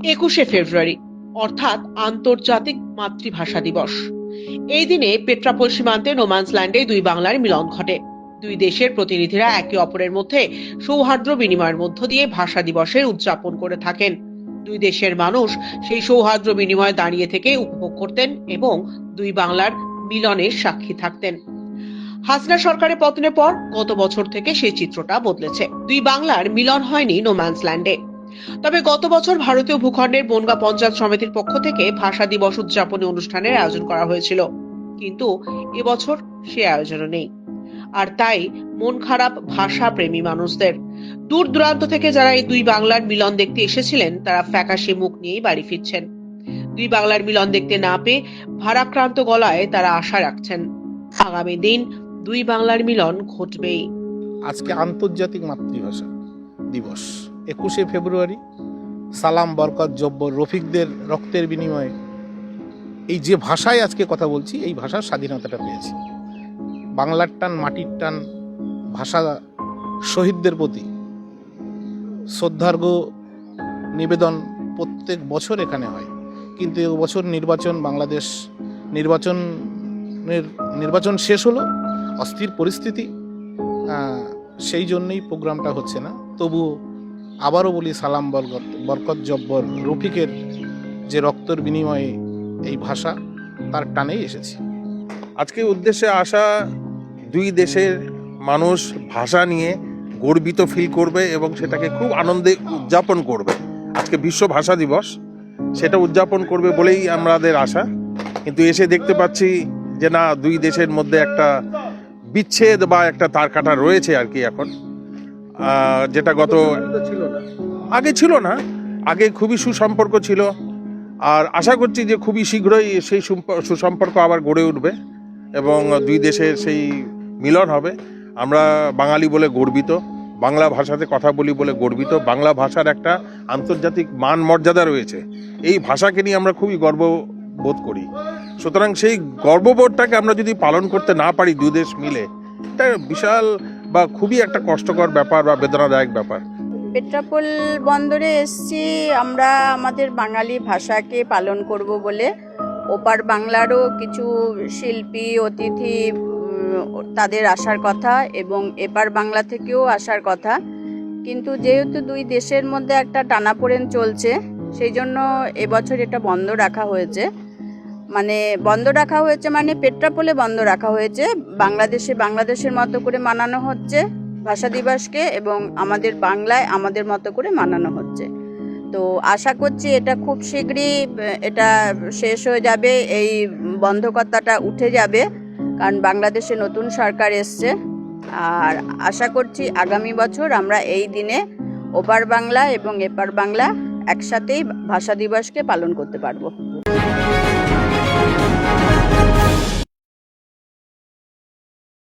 21শে ফেব্রুয়ারি অর্থাৎ আন্তর্জাতিক মাতৃভাষা দিবস। এই দিনে পেট্রাপোল সীমান্তে নোম্যান্সল্যান্ডে দুই বাংলার মিলন ঘটে। দুই দেশের প্রতিনিধিরা একে অপরের মধ্যে সৌহার্দ্য বিনিময়ের মধ্য দিয়ে ভাষা দিবসের উদযাপন করে থাকেন। দুই দেশের মানুষ সেই সৌহার্দ্য বিনিময়ে দাঁড়িয়ে থেকে উপভোগ করতেন এবং দুই বাংলার মিলনের সাক্ষী থাকতেন। হাসিনা সরকারের পতনের পর গত বছর থেকে সেই চিত্রটা বদলেছে। দুই বাংলার মিলন হয়নি নোম্যান্সল্যান্ডে। তবে গত বছর ভারতীয় ভূখণ্ডের বনগাঁ পঞ্চায়েত সমিতির পক্ষ থেকে ভাষা দিবস উদযাপনী অনুষ্ঠানের আয়োজন করা হয়েছিল, কিন্তু এবছর সে আয়োজনও নেই। আর তাই মন খারাপ ভাষা প্রেমী মানুষদের। দূর দূরান্ত থেকে যারা এই দুই বাংলার মিলন দেখতে এসেছিলেন তারা ফ্যাকাশে মুখ নিয়েই বাড়ি ফিরছেন। দুই বাংলার মিলন দেখতে না পেয়ে ভারাক্রান্ত গলায় তারা আশা রাখছেন আগামী দিন দুই বাংলার মিলন ঘটবেই। আজকে আন্তর্জাতিক মাতৃভাষা দিবস 21শে ফেব্রুয়ারি। সালাম, বরকত, জব্বর, রফিকদের রক্তের বিনিময়ে এই যে ভাষায় আজকে কথা বলছি, এই ভাষার স্বাধীনতাটা পেয়েছি। বাংলার টান, মাটির টান, ভাষা শহীদদের প্রতি শ্রদ্ধার্ঘ্য নিবেদন প্রত্যেক বছর এখানে হয়। কিন্তু এবছর বাংলাদেশ নির্বাচন শেষ হলো, অস্থির পরিস্থিতি, সেই জন্যই প্রোগ্রামটা হচ্ছে না। তবু আবারও বলি, সালাম, বরকত, জব্বর, রফিকের যে রক্তের বিনিময়ে এই ভাষা, তার টানেই এসেছি। আজকে উদ্দেশ্যে আসা, দুই দেশের মানুষ ভাষা নিয়ে গর্বিত ফিল করবে এবং সেটাকে খুব আনন্দে উদযাপন করবে। আজকে বিশ্ব ভাষা দিবস, সেটা উদযাপন করবে বলেই আমাদের আশা। কিন্তু এসে দেখতে পাচ্ছি যে না, দুই দেশের মধ্যে একটা বিচ্ছেদ বা একটা তার কাটা রয়েছে আর কি এখন, যেটা আগে ছিল না। আগে খুবই সুসম্পর্ক ছিল, আর আশা করছি যে খুবই শীঘ্রই সেই সুসম্পর্ক আবার গড়ে উঠবে এবং দুই দেশের সেই মিলন হবে। আমরা বাঙালি বলে গর্বিত, বাংলা ভাষাতে কথা বলি বলে গর্বিত। বাংলা ভাষার একটা আন্তর্জাতিক মান মর্যাদা রয়েছে। এই ভাষাকে নিয়ে আমরা খুবই গর্ববোধ করি। সুতরাং সেই গর্ববোধটাকে আমরা যদি পালন করতে না পারি দুই দেশ মিলে, এটা বিশাল বা খুবই একটা কষ্টকর ব্যাপার বা বেদনাদায়ক ব্যাপার। পেট্রাপোল বন্দরে এসছি আমরা আমাদের বাঙালি ভাষাকে পালন করব বলে। ওপার বাংলারও কিছু শিল্পী, অতিথি তাদের আসার কথা এবং এপার বাংলা থেকেও আসার কথা, কিন্তু যেহেতু দুই দেশের মধ্যে একটা টানাপোড়েন চলছে, সেই জন্য এবছর এটা বন্ধ রাখা হয়েছে। মানে পেট্রাপোলে বন্ধ রাখা হয়েছে। বাংলাদেশের মতো করে মানানো হচ্ছে ভাষা দিবসকে, এবং আমাদের বাংলায় আমাদের মতো করে মানানো হচ্ছে। তো আশা করছি এটা খুব শীঘ্রই এটা শেষ হয়ে যাবে, এই বন্ধকতাটা উঠে যাবে, কারণ বাংলাদেশে নতুন সরকার এসছে। আর আশা করছি আগামী বছর আমরা এই দিনে ওপার বাংলা এবং এপার বাংলা একসাথেই ভাষা দিবসকে পালন করতে পারবো।